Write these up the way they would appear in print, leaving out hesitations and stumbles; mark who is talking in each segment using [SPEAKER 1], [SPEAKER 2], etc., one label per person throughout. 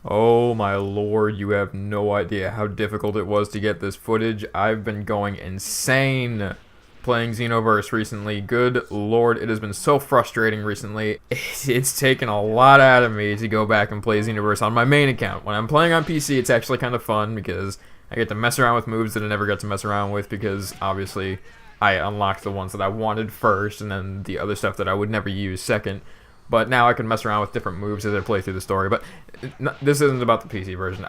[SPEAKER 1] Oh my lord, you have no idea how difficult it was to get this footage. I've been going insane playing Xenoverse recently. Good lord, it has been so frustrating recently. It's taken a lot out of me to go back and play Xenoverse on my main account. When I'm playing on PC, it's actually kind of fun because I get to mess around with moves that I never got to mess around with because obviously I unlocked the ones that I wanted first and then the other stuff that I would never use second. But now I can mess around with different moves as I play through the story. But this isn't about the PC version.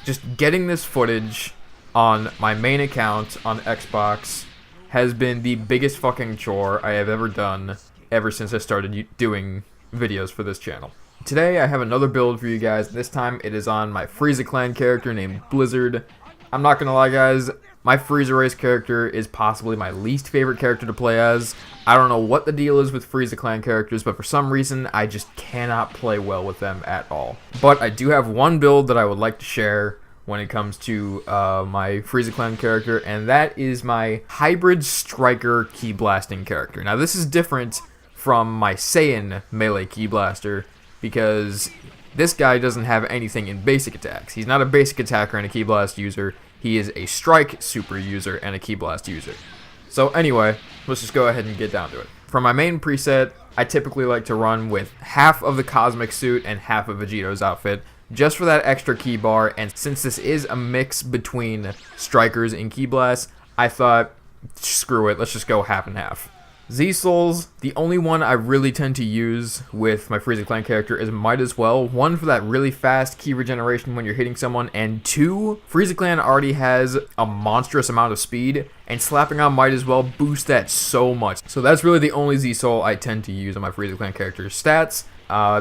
[SPEAKER 1] Just getting this footage on my main account on Xbox has been the biggest fucking chore I have ever done ever since I started doing videos for this channel. Today I have another build for you guys. This time it is on my Frieza Clan character named Blizzard. I'm not gonna lie, guys. My Frieza race character is possibly my least favorite character to play as. I don't know what the deal is with Frieza Clan characters, but for some reason, I just cannot play well with them at all. But I do have one build that I would like to share when it comes to my Frieza Clan character, and that is my Hybrid Striker Ki Blasting character. Now, this is different from my Saiyan melee Ki Blaster, because this guy doesn't have anything in basic attacks. He's not a basic attacker and a Ki Blast user. He is a Strike super user and a Ki Blast user. So anyway, let's just go ahead and get down to it. For my main preset, I typically like to run with half of the Cosmic Suit and half of Vegeto's outfit, just for that extra Ki bar, and since this is a mix between Strikers and Ki Blasts, I thought, screw it, let's just go half and half. Z-Souls, the only one I really tend to use with my Frieza Clan character is Might As Well. One, for that really fast Ki regeneration when you're hitting someone, and two, Frieza Clan already has a monstrous amount of speed, and slapping on Might As Well boosts that so much. So that's really the only Z-Soul I tend to use on my Frieza Clan character's stats.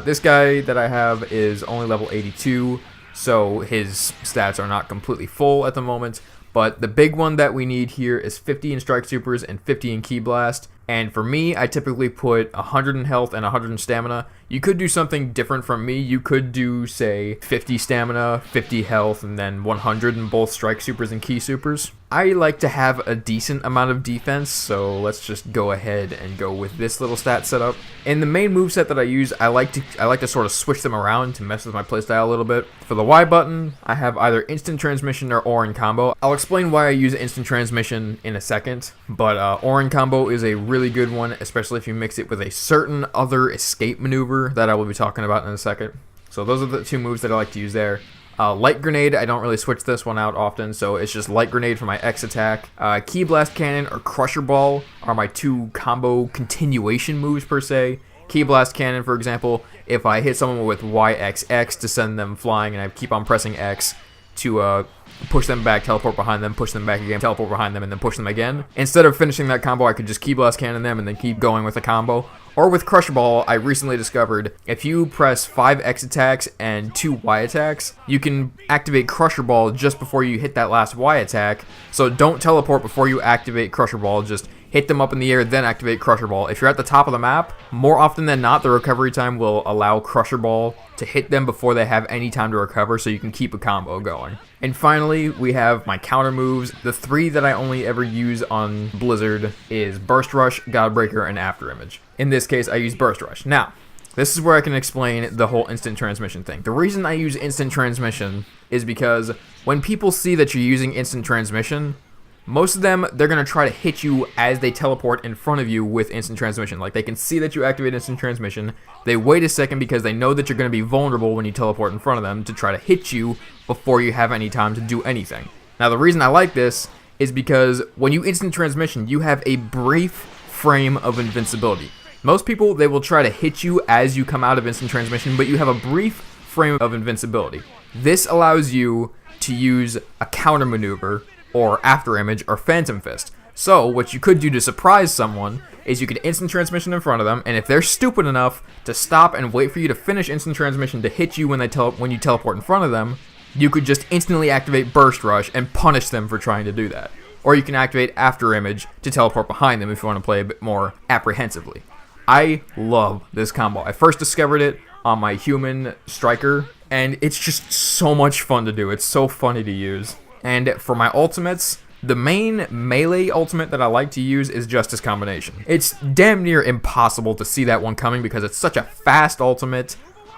[SPEAKER 1] This guy that I have is only level 82, so his stats are not completely full at the moment. But the big one that we need here is 50 in Strike Supers and 50 in Ki Blast. And for me, I typically put 100 in health and 100 in stamina. You could do something different from me. You could do, say, 50 stamina, 50 health, and then 100 in both Strike Supers and Ki Supers. I like to have a decent amount of defense, so let's just go ahead and go with this little stat setup. In the main moveset that I use, I like to sort of switch them around to mess with my playstyle a little bit. For the Y button, I have either Instant Transmission or Orin Combo. I'll explain why I use Instant Transmission in a second, but Orin Combo is a really good one, especially if you mix it with a certain other escape maneuver that I will be talking about in a second. So those are the two moves that I like to use there. Light Grenade, I don't really switch this one out often, so it's just Light Grenade for my X attack. Ki Blast Cannon or Crusher Ball are my two combo continuation moves per se. Ki Blast Cannon, for example, if I hit someone with YXX to send them flying and I keep on pressing X to push them back, teleport behind them, push them back again, teleport behind them, and then push them again. Instead of finishing that combo, I could just Ki Blast Cannon them and then keep going with the combo. Or with Crusher Ball, I recently discovered if you press 5 X attacks and 2 Y attacks, you can activate Crusher Ball just before you hit that last Y attack. So don't teleport before you activate Crusher Ball, just hit them up in the air, then activate Crusher Ball. If you're at the top of the map, more often than not, the recovery time will allow Crusher Ball to hit them before they have any time to recover, so you can keep a combo going. And finally, we have my counter moves. The three that I only ever use on Blizzard is Burst Rush, Godbreaker, and Afterimage. In this case, I use Burst Rush. Now, this is where I can explain the whole instant transmission thing. The reason I use instant transmission is because when people see that you're using instant transmission, most of them, they're going to try to hit you as they teleport in front of you with instant transmission. Like, they can see that you activate instant transmission. They wait a second because they know that you're going to be vulnerable when you teleport in front of them to try to hit you before you have any time to do anything. Now, the reason I like this is because when you instant transmission, you have a brief frame of invincibility. Most people, they will try to hit you as you come out of instant transmission, but you have a brief frame of invincibility. This allows you to use a counter maneuver, or Afterimage, or Phantom Fist. So, what you could do to surprise someone is you could instant transmission in front of them, and if they're stupid enough to stop and wait for you to finish instant transmission to hit you when you teleport in front of them, you could just instantly activate Burst Rush and punish them for trying to do that. Or you can activate Afterimage to teleport behind them if you want to play a bit more apprehensively. I love this combo. I first discovered it on my human striker, and it's just so much fun to do. It's so funny to use. And for my ultimates, the main melee ultimate that I like to use is Justice Combination. It's damn near impossible to see that one coming because it's such a fast ultimate.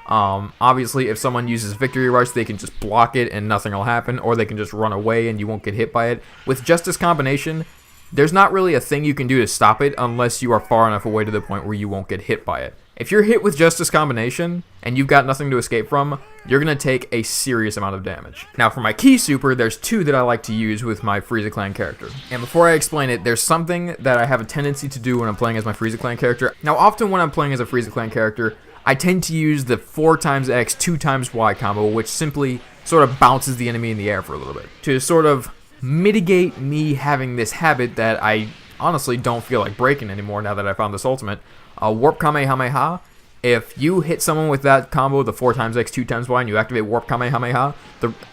[SPEAKER 1] Obviously, if someone uses Victory Rush, they can just block it and nothing will happen, or they can just run away and you won't get hit by it. With Justice Combination, there's not really a thing you can do to stop it unless you are far enough away to the point where you won't get hit by it. If you're hit with Justice Combination and you've got nothing to escape from, you're going to take a serious amount of damage. Now for my key super, there's two that I like to use with my Frieza Clan character. And before I explain it, there's something that I have a tendency to do when I'm playing as my Frieza Clan character. Now often when I'm playing as a Frieza Clan character, I tend to use the 4x X, 2x Y combo, which simply sort of bounces the enemy in the air for a little bit, to sort of mitigate me having this habit that I honestly don't feel like breaking anymore now that I found this ultimate. Warp Kamehameha, if you hit someone with that combo, the 4x X, 2x Y, and you activate Warp Kamehameha,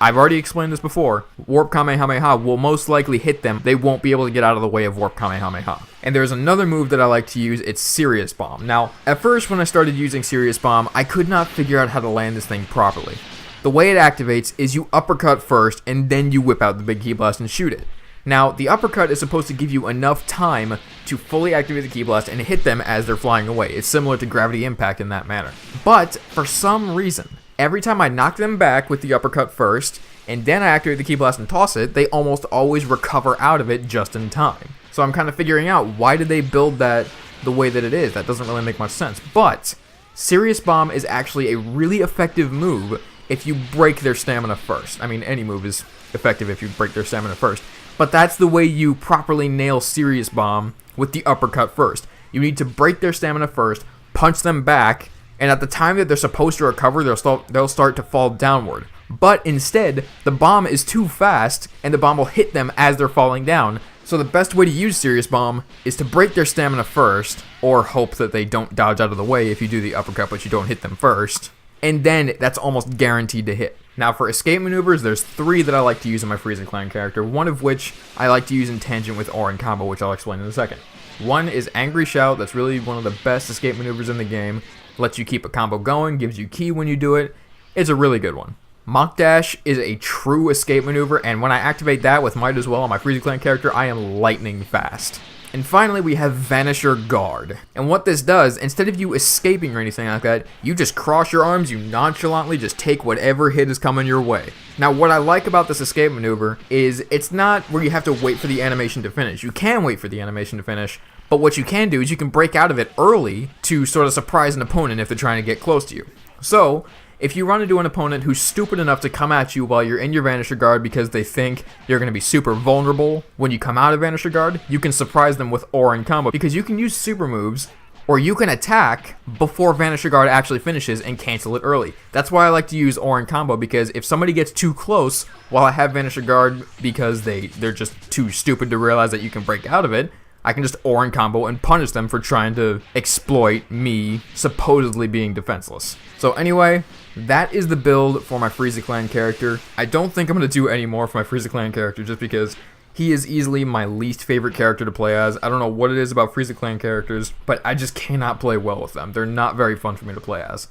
[SPEAKER 1] I've already explained this before, Warp Kamehameha will most likely hit them. They won't be able to get out of the way of Warp Kamehameha. And there's another move that I like to use, it's Serious Bomb. Now, at first when I started using Serious Bomb, I could not figure out how to land this thing properly. The way it activates is you uppercut first, and then you whip out the big Ki Blast and shoot it. Now, the uppercut is supposed to give you enough time to fully activate the Ki Blast and hit them as they're flying away. It's similar to Gravity Impact in that manner. But, for some reason, every time I knock them back with the uppercut first, and then I activate the Ki Blast and toss it, they almost always recover out of it just in time. So I'm kind of figuring out, why did they build that the way that it is? That doesn't really make much sense. But, Serious Bomb is actually a really effective move if you break their stamina first. I mean, any move is effective if you break their stamina first. But that's the way you properly nail Serious Bomb, with the uppercut first. You need to break their stamina first, punch them back, and at the time that they're supposed to recover, they'll start to fall downward. But instead, the bomb is too fast, and the bomb will hit them as they're falling down. So the best way to use Serious Bomb is to break their stamina first, or hope that they don't dodge out of the way if you do the uppercut but you don't hit them first. And then that's almost guaranteed to hit. Now for escape maneuvers, there's 3 that I like to use in my Frieza Clan character, one of which I like to use in tangent with Orin combo, which I'll explain in a second. One is Angry Shout, that's really one of the best escape maneuvers in the game. Lets you keep a combo going, gives you ki when you do it. It's a really good one. Mach Dash is a true escape maneuver, and when I activate that with Might as well on my Frieza Clan character, I am lightning fast. And finally, we have Vanisher Guard. And what this does, instead of you escaping or anything like that, you just cross your arms, you nonchalantly just take whatever hit is coming your way. Now, what I like about this escape maneuver is it's not where you have to wait for the animation to finish. You can wait for the animation to finish, but what you can do is you can break out of it early to sort of surprise an opponent if they're trying to get close to you. So, if you run into an opponent who's stupid enough to come at you while you're in your Vanisher Guard because they think you're going to be super vulnerable when you come out of Vanisher Guard, you can surprise them with Orin combo, because you can use super moves, or you can attack before Vanisher Guard actually finishes and cancel it early. That's why I like to use Orin combo, because if somebody gets too close while I have Vanisher Guard because they're just too stupid to realize that you can break out of it, I can just Orin combo and punish them for trying to exploit me supposedly being defenseless. So anyway, that is the build for my Frieza Clan character. I don't think I'm going to do any more for my Frieza Clan character just because he is easily my least favorite character to play as. I don't know what it is about Frieza Clan characters, but I just cannot play well with them. They're not very fun for me to play as.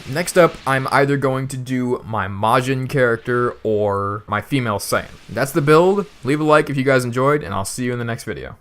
[SPEAKER 1] Next up, I'm either going to do my Majin character or my female Saiyan. That's the build. Leave a like if you guys enjoyed, and I'll see you in the next video.